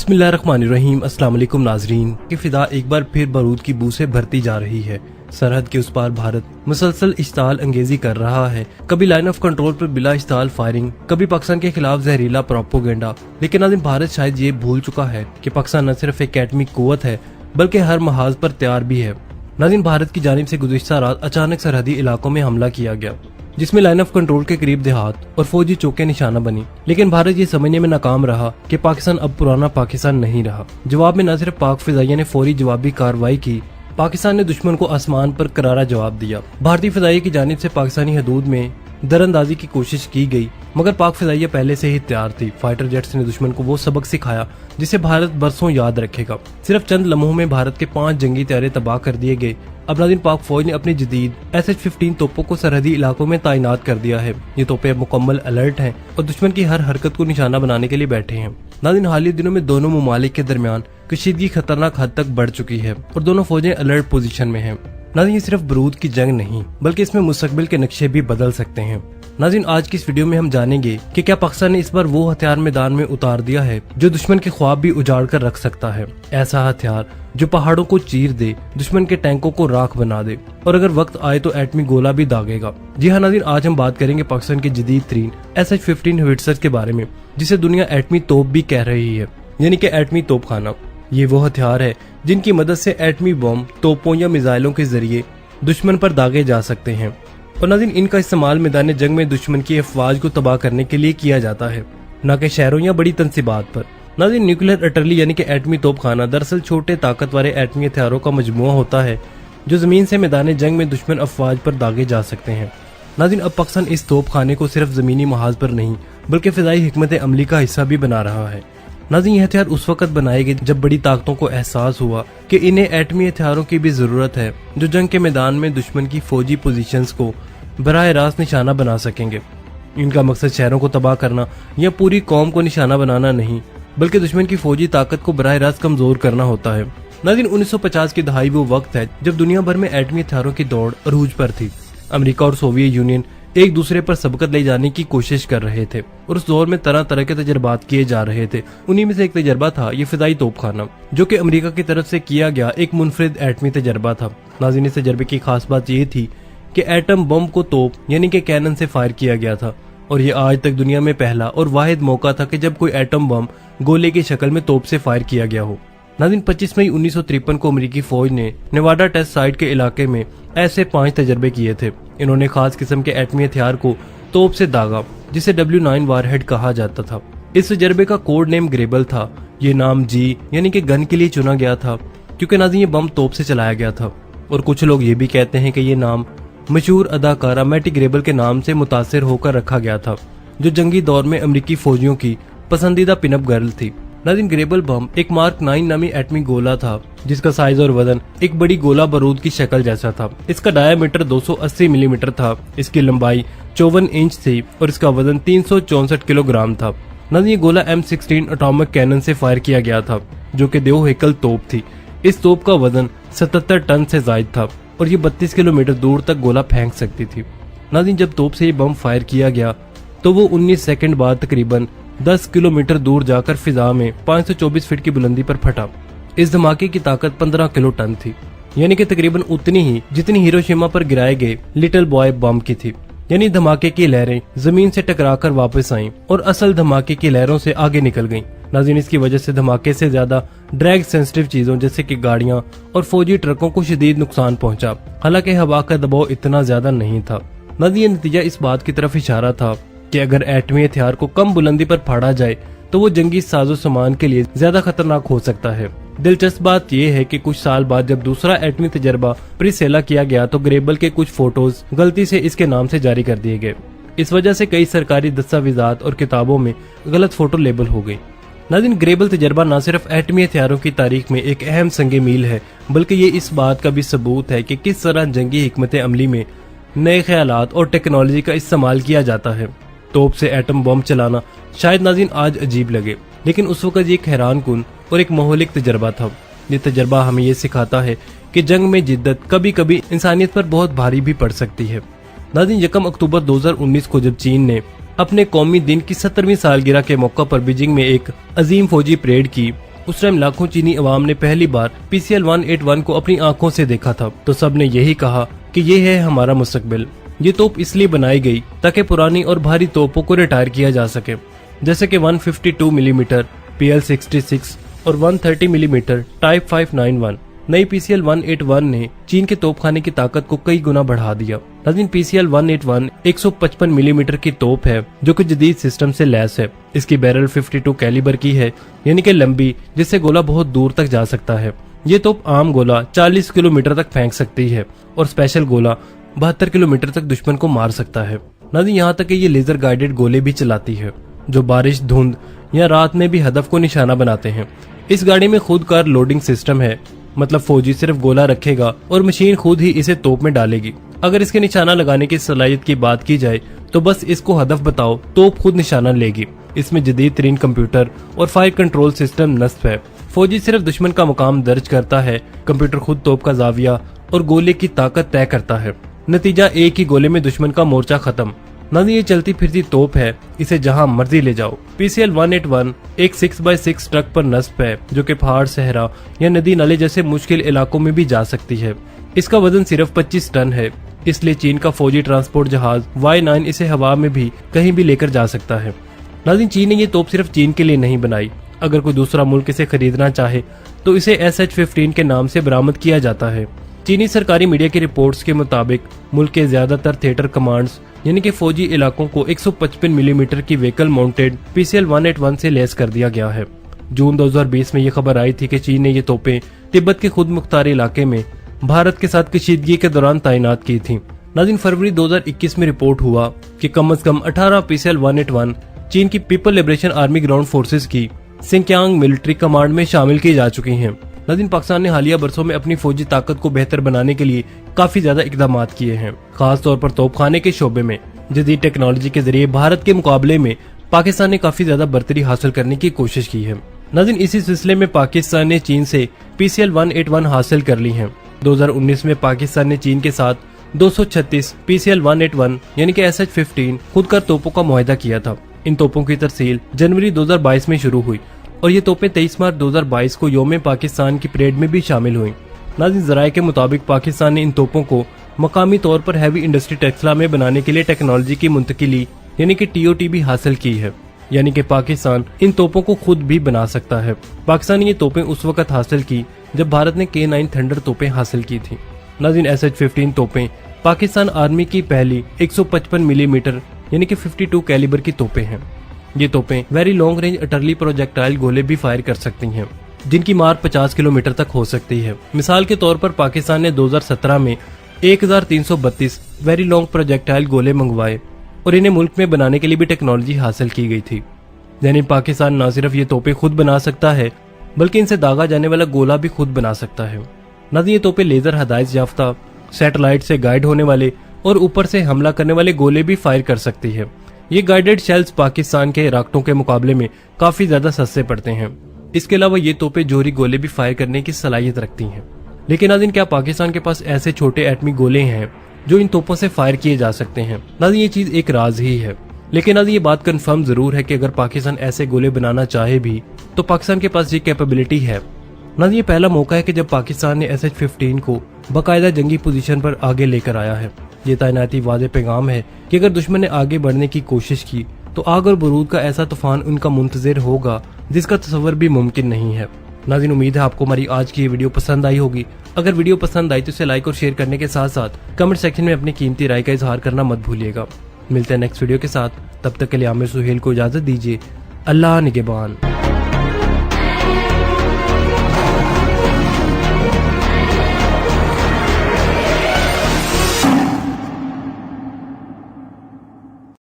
बिस्मिल्लाहिर्रहमानिर्रहीम। अस्सलाम वालेकुम नाजरीन। की फिजा एक बार फिर बारूद की बू से भरती जा रही है। सरहद के उस पार भारत मुसलसल इश्ताल अंगेजी कर रहा है। कभी लाइन ऑफ कंट्रोल पर बिला इश्ताल फायरिंग, कभी पाकिस्तान के खिलाफ जहरीला प्रोपोगेंडा। लेकिन नाज़रीन, भारत शायद ये भूल चुका है कि पाकिस्तान न सिर्फ एक एटमी कुव्वत है बल्कि हर महाज पर तैयार भी है। नाज़रीन, भारत की जानिब से गुज़िश्ता रात अचानक सरहदी इलाकों में हमला किया गया, जिसमें लाइन ऑफ कंट्रोल के करीब देहात और फौजी चौके निशाना बनी। लेकिन भारत ये समझने में नाकाम रहा कि पाकिस्तान अब पुराना पाकिस्तान नहीं रहा। जवाब में न सिर्फ पाक फिजाइया ने फौरी जवाबी कार्रवाई की, पाकिस्तान ने दुश्मन को आसमान पर करारा जवाब दिया। भारतीय फिजाइया की जानिब से पाकिस्तानी हदूद में दरअंदाजी की कोशिश की गई, मगर पाक फिजाइया पहले से ही तैयार थी। फाइटर जेट्स ने दुश्मन को वो सबक सिखाया जिसे भारत बरसों याद रखेगा। सिर्फ चंद लम्हों में भारत के 5 जंगी तैयारे तबाह कर दिए गए। अब नाज़रीन, पाक फौज ने अपनी जदीद SH-15 तोपों को सरहदी इलाकों में तैनात कर दिया है। ये तोपें अब मुकम्मल अलर्ट हैं और दुश्मन की हर हरकत को निशाना बनाने के लिए बैठे हैं। नाज़रीन, हालिया दिनों में दोनों ममालिक के दरमियान कशीदगी खतरनाक हद तक बढ़ चुकी है और दोनों फौजें अलर्ट पोजीशन में हैं। नाज़रीन, ये सिर्फ बारूद की जंग नहीं बल्कि इसमें मुस्तकबिल के नक्शे भी बदल सकते हैं। नाज़रीन, आज की इस वीडियो में हम जानेंगे कि क्या पाकिस्तान ने इस बार वो हथियार मैदान में उतार दिया है जो दुश्मन के ख्वाब भी उजाड़ कर रख सकता है। ऐसा हथियार जो पहाड़ों को चीर दे, दुश्मन के टैंकों को राख बना दे और अगर वक्त आए तो एटमी गोला भी दागेगा। जी हाँ नाज़रीन, आज हम बात करेंगे पाकिस्तान के जदीद तरीन SH-15 होवित्ज़र के बारे में, जिसे दुनिया एटमी तोप भी कह रही है, यानी कि एटमी तोप खाना। ये वो हथियार है जिनकी मदद से एटमी बम, तोपों या मिसाइलों के जरिए दुश्मन पर दागे जा सकते हैं। और नाज़रीन, इनका इस्तेमाल मैदान जंग में दुश्मन की अफवाज को तबाह करने के लिए किया जाता है, न कि शहरों या बड़ी तंसीबात पर। नाज़रीन, न्यूक्लियर अटरली यानी कि एटमी तोपखाना दरअसल छोटे ताकत वाले एटमी हथियारों का मजमुआ होता है जो जमीन से मैदान जंग में दुश्मन अफवाज पर दागे जा सकते हैं। नाज़रीन, अब पाकिस्तान इस तोप खाने को सिर्फ जमीनी महाज पर नहीं बल्कि फिजाई हिकमत अमली का हिस्सा भी बना रहा है। नाज़रीन, ये हथियार उस वक्त बनाए गए जब बड़ी ताकतों को एहसास हुआ कि इन्हें एटमी हथियारों की भी जरूरत है जो जंग के मैदान में दुश्मन की फौजी पोजीशंस को बराह रास्त निशाना बना सकेंगे। इनका मकसद शहरों को तबाह करना या पूरी कौम को निशाना बनाना नहीं बल्कि दुश्मन की फौजी ताकत को बराह रास्त कमजोर करना होता है। नाज़रीन, 1950 की दहाई वो वक्त है जब दुनिया भर में एटमी हथियारों की दौड़ अरूज पर थी। अमेरिका और सोवियत यूनियन एक दूसरे पर सबकत ले जाने की कोशिश कर रहे थे और उस दौर में तरह तरह के तजर्बात किए जा रहे थे। उन्हीं में से एक तजर्बा था ये फिजाई तोपखाना, जो कि अमेरिका की तरफ से किया गया एक मुनफरिद एटमी तजर्बा था। नाज़रीन, इस तजर्बे की खास बात ये थी कि एटम बम को तोप यानी कि कैनन से फायर किया गया था और ये आज तक दुनिया में पहला और वाहिद मौका था कि जब कोई एटम बम गोले की शक्ल में तोप से फायर किया गया हो। नाज़रीन, 25 मई 1953 को अमेरिकी फौज ने नेवाडा टेस्ट साइट के इलाके में ऐसे 5 तजर्बे किए थे। इन्होंने खास किस्म के एटमी हथियार को तोप से दागा जिसे W9 वारहेड कहा जाता था। इस तजर्बे का कोड नेम ग्रेबल था। ये नाम G यानी कि गन के लिए चुना गया था क्योंकि नाज़रीन ये बम तोप से चलाया गया था। और कुछ लोग ये भी कहते हैं कि ये नाम मशहूर अदाकारा मैटी ग्रेबल के नाम से मुतासिर होकर रखा गया था, जो जंगी दौर में अमेरिकी फौजियों की पसंदीदा पिनअप गर्ल थी। नाज़रीन, ग्रेबल बम एक मार्क 9 नामी एटमी गोला था जिसका साइज और वजन एक बड़ी गोला बारूद की शक्ल जैसा था। इसका डायामीटर 280 मिलीमीटर था, इसकी लंबाई 54 इंच थी और इसका वजन 364 किलोग्राम था। नाज़रीन, ये गोला M16 एटॉमिक कैनन से फायर किया गया था जो कि 2 हेकल तोप थी। इस तोप का वजन 77 टन से जायद था और ये 32 किलोमीटर दूर तक गोला फेंक सकती थी। नाज़रीन, जब तोप से ये बम फायर किया गया तो वो 19 सेकंड बाद तकरीबन 10 किलोमीटर दूर जाकर फिजा में 524 फीट की बुलंदी पर फटा। इस धमाके की ताकत 15 किलो टन थी, यानी कि तकरीबन उतनी ही जितनी हिरोशिमा पर गिराए गए लिटिल बॉय बम की थी। यानी धमाके की लहरें जमीन से टकराकर वापस आईं और असल धमाके की लहरों से आगे निकल गईं। नाज़रीन, इसकी वजह से धमाके से ज्यादा ड्रैग सेंसिटिव चीजों जैसे कि गाड़ियां और फौजी ट्रकों को शदीद नुकसान पहुंचा, हालांकि हवा का दबाव इतना ज्यादा नहीं था। नाज़रीन, ये नतीजा इस बात की तरफ इशारा था कि अगर एटमी हथियार को कम बुलंदी पर फाड़ा जाए तो वो जंगी साजो सामान के लिए ज्यादा खतरनाक हो सकता है। दिलचस्प बात यह है कि कुछ साल बाद जब दूसरा एटमी तजर्बा प्रिसेला किया गया तो ग्रेबल के कुछ फोटोज गलती से इसके नाम से जारी कर दिए गए। इस वजह से कई सरकारी दस्तावेजात और किताबों में गलत फोटो लेबल हो गई। नाज़रीन, ग्रेबल तजर्बा न सिर्फ एटमी हथियारों की तारीख में एक अहम संगे मील है बल्कि ये इस बात का भी सबूत है कि किस तरह जंगी हिकमत अमली में नए ख्यालात और टेक्नोलॉजी का इस्तेमाल किया जाता है। तोप से एटम बम चलाना शायद नाज़रीन आज अजीब लगे, लेकिन उस वक्त ये एक हैरान कुन और एक मोहलिक तजर्बा था। ये तजर्बा हमें ये सिखाता है कि जंग में जिद्दत कभी कभी इंसानियत पर बहुत भारी भी पड़ सकती है। नाज़रीन, 1 अक्टूबर 2019 को जब चीन ने अपने कौमी दिन की 70वीं सालगिरह के मौका पर बीजिंग में एक अजीम फौजी परेड की उस टाइम लाखों चीनी अवाम ने पहली बार PCL-181 को अपनी आंखों से देखा था, तो सब ने यही कहा कि ये है हमारा मुस्तकबिल। ये तोप इसलिए बनाई गई ताकि पुरानी और भारी तोपों को रिटायर किया जा सके, जैसे कि 152 मिलीमीटर PL-66 और 130 मिलीमीटर टाइप 591। नई PCL-181 ने चीन के तोपखाने की ताकत को कई गुना बढ़ा दिया। नाज़रीन, PCL-181 155 मिलीमीटर की तोप है जो कि जदीद सिस्टम से लैस है। इसकी बैरल 52 कैलिबर की है, यानी कि लंबी, जिससे गोला बहुत दूर तक जा सकता है। ये तोप आम गोला 40 किलोमीटर तक फेंक सकती है और स्पेशल गोला 72 किलोमीटर तक दुश्मन को मार सकता है। नाज़रीन, यहाँ तक कि ये लेजर गाइडेड गोले भी चलाती है जो बारिश, धुंध या रात में भी हदफ को निशाना बनाते हैं। इस गाड़ी में खुद कार लोडिंग सिस्टम है, मतलब फौजी सिर्फ गोला रखेगा और मशीन खुद ही इसे तोप में डालेगी। अगर इसके निशाना लगाने की सलाहियत की बात की जाए तो बस इसको हदफ बताओ, तोप खुद निशाना लेगी। इसमें जदीद तरीन कंप्यूटर और फायर कंट्रोल सिस्टम नस्ब है। फौजी सिर्फ दुश्मन का मुकाम दर्ज करता है, कंप्यूटर खुद तोप का जाविया और गोले की ताकत तय करता है। नतीजा एक ही गोले में दुश्मन का मोर्चा खत्म। नाज़रीन, ये चलती फिरती तोप है, इसे जहां मर्जी ले जाओ। PCL-181 एक 6x6 ट्रक पर नस्ब है जो कि पहाड़, सहरा या नदी नाले जैसे मुश्किल इलाकों में भी जा सकती है। इसका वजन सिर्फ 25 टन है, इसलिए चीन का फौजी ट्रांसपोर्ट जहाज Y9 इसे हवा में भी कहीं भी लेकर जा सकता है। नाज़रीन, चीन ने ये तोप सिर्फ चीन के लिए नहीं बनाई। अगर कोई दूसरा मुल्क इसे खरीदना चाहे तो इसे SH-15 के नाम से बरामद किया जाता है। चीनी सरकारी मीडिया की रिपोर्ट्स के मुताबिक मुल्क के ज्यादातर थिएटर कमांड्स यानी कि फौजी इलाकों को 155 मिलीमीटर की व्हीकल माउंटेड PCL-181 से लैस कर दिया गया है। जून 2020 में ये खबर आई थी कि चीन ने ये तोपें तिब्बत के खुद मुख्तार इलाके में भारत के साथ कशीदगी के दौरान तैनात की थी। नाज़रीन, फरवरी 2021 में रिपोर्ट हुआ कि कम से कम 18 PCL-181 चीन की people liberation army ground forces की सिंकियांग मिलिट्री कमांड में शामिल की जा चुकी हैं। नाज़रीन, पाकिस्तान ने हालिया बरसों में अपनी फौजी ताकत को बेहतर बनाने के लिए काफी ज्यादा इकदाम किए हैं। खास तौर पर तोपखाने के शोबे में जदीद टेक्नोलॉजी के जरिए भारत के मुकाबले में पाकिस्तान ने काफी ज्यादा बर्तरी हासिल करने की कोशिश की है। नाज़रीन, इसी सिलसिले में पाकिस्तान ने चीन से PCL-181 हासिल कर ली है। 2019 में पाकिस्तान ने चीन के साथ 236 PCL-181 यानी कि SH-15 खुद कर तोपों का मुआहदा किया था। इन तोपों की तरसील जनवरी 2022 में शुरू हुई और ये तोपें 23 मार्च 2022 को यौम पाकिस्तान की परेड में भी शामिल हुई। नाज़रीन, ज़राए के मुताबिक पाकिस्तान ने इन तोपों को मकामी तौर पर हैवी इंडस्ट्री टेक्सला में बनाने के लिए टेक्नोलॉजी की मुंतकिली यानी कि TOT भी हासिल की है, यानी कि पाकिस्तान इन तोपों को खुद भी बना सकता है। पाकिस्तान ने ये तोपें उस वक्त हासिल की जब भारत ने K9 थंडर तोपें हासिल की थी। नाज़रीन, SH-15 तोपें पाकिस्तान आर्मी की पहली 155 मिलीमीटर यानी कि 52 कैलिबर की तोपें हैं। ये तोपें very long range utterly projectile गोले भी फायर कर सकती हैं, जिनकी मार 50 किलोमीटर तक हो सकती है। मिसाल के तौर पर पाकिस्तान ने 2017 में 1332 वेरी लॉन्ग प्रोजेक्टाइल गोले मंगवाए और इन्हें मुल्क में बनाने के लिए भी टेक्नोलॉजी हासिल की गई थी। यानी पाकिस्तान न सिर्फ ये तोपें खुद बना सकता है बल्कि इनसे दागा जाने वाला गोला भी खुद बना सकता है। नाज़रीन, ये तोपें लेजर हदायत याफ्ता, सैटेलाइट से गाइड होने वाले और ऊपर से हमला करने वाले गोले भी फायर कर सकती है। ये गाइडेड शेल्स पाकिस्तान के रॉकेटों के मुकाबले में काफी ज्यादा सस्ते पड़ते हैं। इसके अलावा ये तोपें जोहरी गोले भी फायर करने की सलाहियत रखती हैं। लेकिन नाज़रीन, क्या पाकिस्तान के पास ऐसे छोटे एटमी गोले हैं जो इन तोपों से फायर किए जा सकते हैं? नाज़रीन, ये चीज एक राज ही है। लेकिन नाज़रीन, ये बात कंफर्म जरूर है कि अगर पाकिस्तान ऐसे गोले बनाना चाहे भी तो पाकिस्तान के पास ये कैपेबिलिटी है। नाज़रीन, ये पहला मौका है कि जब पाकिस्तान ने SH-15 को बाकायदा जंगी पोजीशन पर आगे लेकर आया है। ये तैनाती वाज़ेह पैगाम है कि अगर दुश्मन ने आगे बढ़ने की कोशिश की तो आग और बरूद का ऐसा तूफान उनका मुंतज़िर होगा जिसका तस्वर भी मुमकिन नहीं है। नाज़रीन, उम्मीद है आपको हमारी आज की ये वीडियो पसंद आई होगी। अगर वीडियो पसंद आई तो इसे लाइक और शेयर करने के साथ साथ कमेंट सेक्शन में अपनी कीमती राय का इजहार करना मत भूलिएगा। मिलते हैं नेक्स्ट वीडियो के साथ, तब तक के लिए आमिर सुहेल को इजाजत दीजिए। अल्लाह निगहबान।